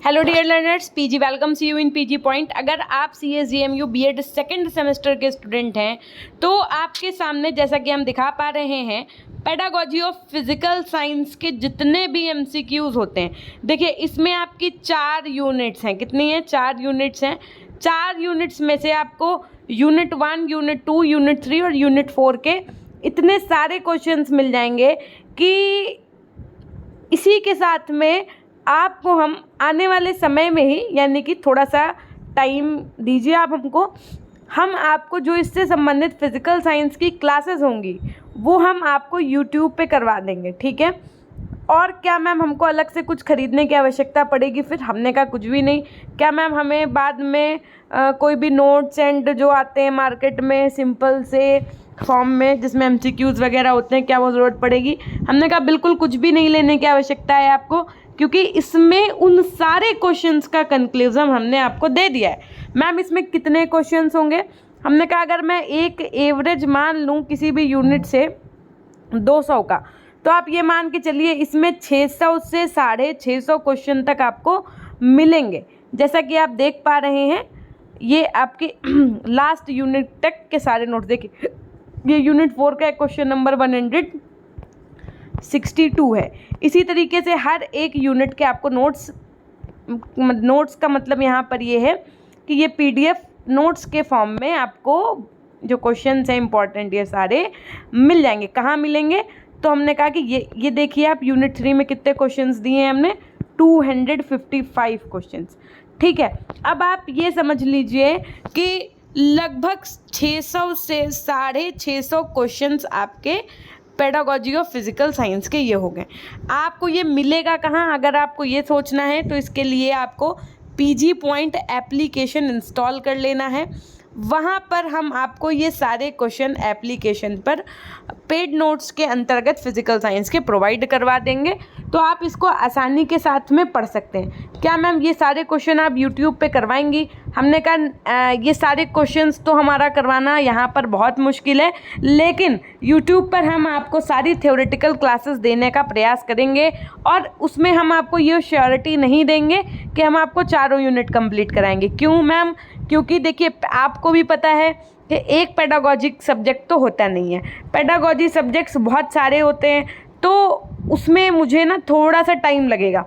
Hello dear learners, PG welcomes you in PG point. अगर आप CSJMU BEd second semester के स्टूडेंट हैं तो आपके सामने जैसा कि हम दिखा पा रहे हैं पेडागोजी ऑफ फिजिकल साइंस के जितने भी MCQs होते हैं, देखिए इसमें आपकी 4 यूनिट्स हैं। कितनी हैं? 4 यूनिट्स हैं। 4 यूनिट्स में से आपको यूनिट 1, यूनिट 2, यूनिट 3 और यूनिट 4 के इतने सारे क्वेश्चंस मिल जाएंगे कि इसी के साथ में आपको हम आने वाले समय में ही, यानी कि थोड़ा सा टाइम दीजिए आप हमको, हम आपको जो इससे संबंधित फिज़िकल साइंस की क्लासेस होंगी वो हम आपको यूट्यूब पे करवा देंगे, ठीक है। और क्या मैम हमको अलग से कुछ ख़रीदने की आवश्यकता पड़ेगी? फिर हमने कहा कुछ भी नहीं। क्या मैम हमें बाद में कोई भी नोट्स एंड जो आते हैं मार्केट में सिंपल से फॉर्म में जिसमें MCQs वगैरह होते हैं, क्या वो ज़रूरत पड़ेगी? हमने कहा बिल्कुल कुछ भी नहीं लेने की आवश्यकता है आपको, क्योंकि इसमें उन सारे क्वेश्चंस का कंक्लूजन हमने आपको दे दिया है। मैम इसमें कितने क्वेश्चंस होंगे? हमने कहा अगर मैं एक एवरेज मान लूँ किसी भी यूनिट से 200 का, तो आप ये मान के चलिए इसमें 600 से 650 क्वेश्चन तक आपको मिलेंगे। जैसा कि आप देख पा रहे हैं ये आपके लास्ट यूनिट तक के सारे नोट्स देखिए। ये यूनिट 4 का क्वेश्चन नंबर 162 है। इसी तरीके से हर एक यूनिट के आपको नोट्स का मतलब यहाँ पर ये है कि ये PDF नोट्स के फॉर्म में आपको जो क्वेश्चंस हैं इंपॉर्टेंट ये सारे मिल जाएंगे। कहाँ मिलेंगे? तो हमने कहा कि ये देखिए आप यूनिट 3 में कितने क्वेश्चंस दिए हैं हमने, 255 क्वेश्चंस, ठीक है। अब आप ये समझ लीजिए कि लगभग 600 से 650 क्वेश्चंस आपके पेडागोजी ऑफ फिजिकल साइंस के ये हो गए। आपको ये मिलेगा कहाँ? अगर आपको ये सोचना है तो इसके लिए आपको पीजी पॉइंट एप्लीकेशन इंस्टॉल कर लेना है। वहाँ पर हम आपको ये सारे क्वेश्चन एप्लीकेशन पर पेड नोट्स के अंतर्गत फिजिकल साइंस के प्रोवाइड करवा देंगे, तो आप इसको आसानी के साथ में पढ़ सकते हैं। क्या मैम ये सारे क्वेश्चन आप यूट्यूब पे करवाएंगी? हमने कहा ये सारे क्वेश्चंस तो हमारा करवाना यहाँ पर बहुत मुश्किल है, लेकिन यूट्यूब पर हम आपको सारी थ्योरेटिकल क्लासेस देने का प्रयास करेंगे और उसमें हम आपको ये श्योरिटी नहीं देंगे कि हम आपको चारों यूनिट कंप्लीट कराएंगे। क्यों मैम? क्योंकि देखिए आपको भी पता है कि एक पेडागोजिक सब्जेक्ट तो होता नहीं है, पेडागोजी सब्जेक्ट्स बहुत सारे होते हैं, तो उसमें मुझे ना थोड़ा सा टाइम लगेगा।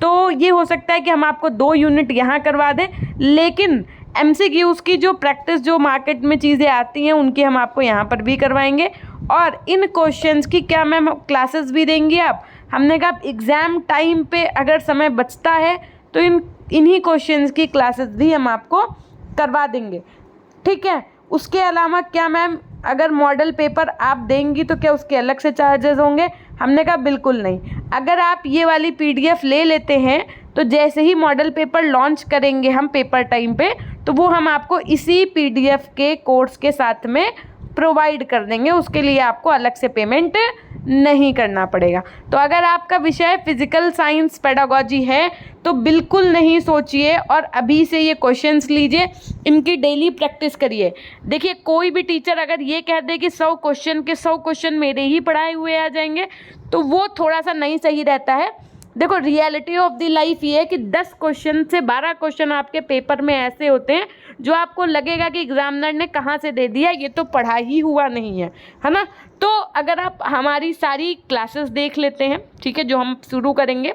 तो ये हो सकता है कि हम आपको 2 यूनिट यहाँ करवा दें, लेकिन MCQs की जो प्रैक्टिस जो मार्केट में चीज़ें आती हैं उनकी हम आपको यहाँ पर भी करवाएंगे। और इन क्वेश्चंस की क्या मैम क्लासेस भी देंगी आप? हमने कहा एग्ज़ाम टाइम पे अगर समय बचता है तो इन्हीं क्वेश्चंस की क्लासेस भी हम आपको करवा देंगे, ठीक है। उसके अलावा क्या मैम अगर मॉडल पेपर आप देंगी तो क्या उसके अलग से चार्जेस होंगे? हमने कहा बिल्कुल नहीं। अगर आप ये वाली PDF ले लेते हैं तो जैसे ही मॉडल पेपर लॉन्च करेंगे हम पेपर टाइम पे, तो वो हम आपको इसी PDF के कोर्स के साथ में प्रोवाइड कर देंगे। उसके लिए आपको अलग से पेमेंट नहीं करना पड़ेगा। तो अगर आपका विषय फिजिकल साइंस पेडागोजी है तो बिल्कुल नहीं सोचिए और अभी से ये क्वेश्चंस लीजिए, इनकी डेली प्रैक्टिस करिए। देखिए कोई भी टीचर अगर ये कह दे कि 100 क्वेश्चन के 100 क्वेश्चन मेरे ही पढ़ाए हुए आ जाएंगे तो वो थोड़ा सा नहीं सही रहता है। देखो रियलिटी ऑफ द लाइफ ये है कि 10 क्वेश्चन से 12 क्वेश्चन आपके पेपर में ऐसे होते हैं जो आपको लगेगा कि एग्जामिनर ने कहाँ से दे दिया, ये तो पढ़ा ही हुआ नहीं है ना। तो अगर आप हमारी सारी क्लासेस देख लेते हैं, ठीक है, जो हम शुरू करेंगे,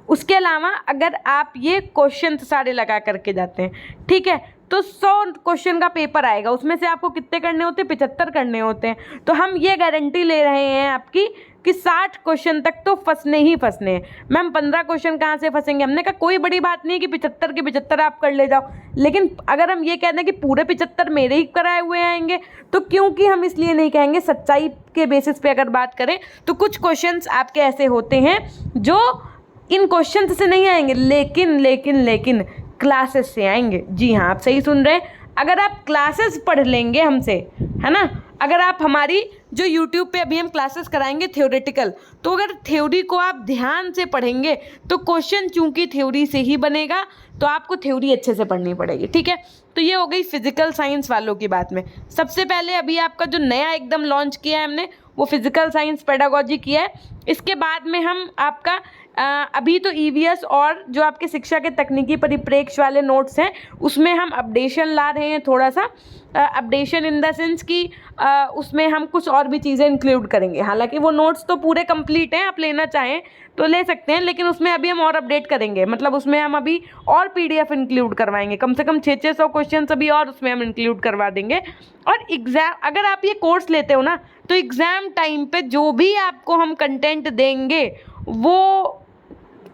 उसके अलावा अगर आप ये क्वेश्चन सारे लगा करके जाते हैं, ठीक है, तो 100 क्वेश्चन का पेपर आएगा, उसमें से आपको कितने करने होते हैं? 75 करने होते हैं। तो हम ये गारंटी ले रहे हैं आपकी कि 60 क्वेश्चन तक तो फंसने ही फंसने हैं। मैम 15 क्वेश्चन कहाँ से फंसेंगे? हमने कहा कोई बड़ी बात नहीं कि 75 के 75 आप कर ले जाओ, लेकिन अगर हम ये कह दें कि पूरे 75 मेरे ही कराए हुए आएंगे, तो क्योंकि हम इसलिए नहीं कहेंगे, सच्चाई के बेसिस पे अगर बात करें तो कुछ क्वेश्चंस आपके ऐसे होते हैं जो इन क्वेश्चन से नहीं आएंगे, लेकिन क्लासेस से आएंगे। जी हाँ, आप सही सुन रहे हैं। अगर आप क्लासेस पढ़ लेंगे हमसे, है ना, अगर आप हमारी जो YouTube पे अभी हम क्लासेस कराएंगे थ्योरेटिकल, तो अगर थ्योरी को आप ध्यान से पढ़ेंगे तो क्वेश्चन चूंकि थ्योरी से ही बनेगा, तो आपको थ्योरी अच्छे से पढ़नी पड़ेगी, ठीक है। तो ये हो गई फिजिकल साइंस वालों की बात में। सबसे पहले अभी आपका जो नया एकदम लॉन्च किया है हमने वो फिजिकल साइंस पेडागोजी किया है। इसके बाद में हम आपका अभी तो ईवीएस और जो आपके शिक्षा के तकनीकी परिप्रेक्ष्य वाले नोट्स हैं उसमें हम अपडेशन ला रहे हैं, थोड़ा सा अपडेशन इन द सेंस कि उसमें हम कुछ और भी चीज़ें इंक्लूड करेंगे। हालांकि वो नोट्स तो पूरे कंप्लीट हैं, आप लेना चाहें तो ले सकते हैं, लेकिन उसमें अभी हम और अपडेट करेंगे, मतलब उसमें हम अभी और पीडीएफ इंक्लूड करवाएंगे, कम से कम 600 क्वेश्चन अभी और उसमें हम इंक्लूड करवा देंगे। और एग्ज़ाम अगर आप ये कोर्स लेते हो ना तो एग्ज़ाम टाइम पे जो भी आपको हम कंटेंट देंगे वो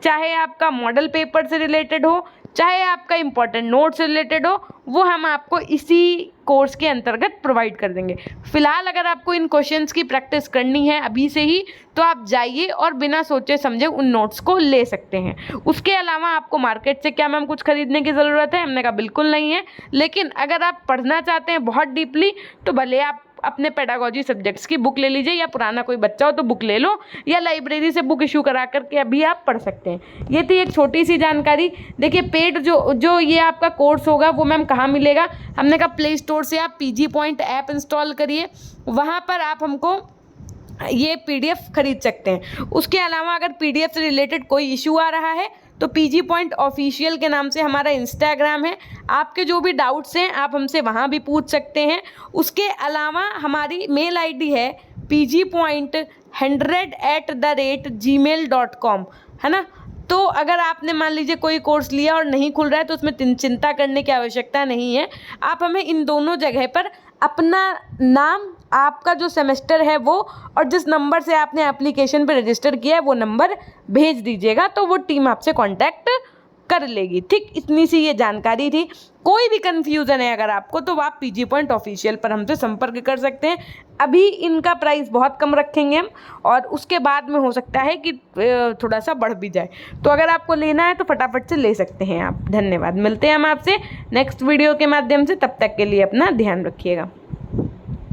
चाहे आपका मॉडल पेपर से रिलेटेड हो, चाहे आपका इम्पोर्टेंट नोट से रिलेटेड हो, वो हम आपको इसी कोर्स के अंतर्गत प्रोवाइड कर देंगे। फिलहाल अगर आपको इन क्वेश्चंस की प्रैक्टिस करनी है अभी से ही तो आप जाइए और बिना सोचे समझे उन नोट्स को ले सकते हैं। उसके अलावा आपको मार्केट से क्या मैम कुछ खरीदने की ज़रूरत है? हमने कहा बिल्कुल नहीं है, लेकिन अगर आप पढ़ना चाहते हैं बहुत डीपली तो भले आप अपने पेडागोजी सब्जेक्ट्स की बुक ले लीजिए, या पुराना कोई बच्चा हो तो बुक ले लो, या लाइब्रेरी से बुक इशू करा करके अभी आप पढ़ सकते हैं। ये थी एक छोटी सी जानकारी। देखिए पेड जो ये आपका कोर्स होगा वो मैम कहाँ मिलेगा? हमने कहा प्ले स्टोर से आप PG Point ऐप इंस्टॉल करिए, वहाँ पर आप हमको ये PDF खरीद सकते हैं। उसके अलावा अगर PDF से रिलेटेड कोई इशू आ रहा है तो PG Point ऑफिशियल के नाम से हमारा इंस्टाग्राम है, आपके जो भी डाउट्स हैं आप हमसे वहाँ भी पूछ सकते हैं। उसके अलावा हमारी मेल ID है pgpoint100@gmail.com, है ना। तो अगर आपने मान लीजिए कोई कोर्स लिया और नहीं खुल रहा है तो उसमें चिंता करने की आवश्यकता नहीं है। आप हमें इन दोनों जगह पर अपना नाम, आपका जो सेमेस्टर है वो, और जिस नंबर से आपने एप्लीकेशन पे रजिस्टर किया है वो नंबर भेज दीजिएगा, तो वो टीम आपसे कांटेक्ट कर लेगी। ठीक, इतनी सी ये जानकारी थी। कोई भी कन्फ्यूज़न है अगर आपको तो आप PG Point ऑफिशियल पर हमसे संपर्क कर सकते हैं। अभी इनका प्राइस बहुत कम रखेंगे हम, और उसके बाद में हो सकता है कि थोड़ा सा बढ़ भी जाए। तो अगर आपको लेना है तो फटाफट से ले सकते हैं आप। धन्यवाद, मिलते हैं हम आपसे नेक्स्ट वीडियो के माध्यम से। तब तक के लिए अपना ध्यान रखिएगा।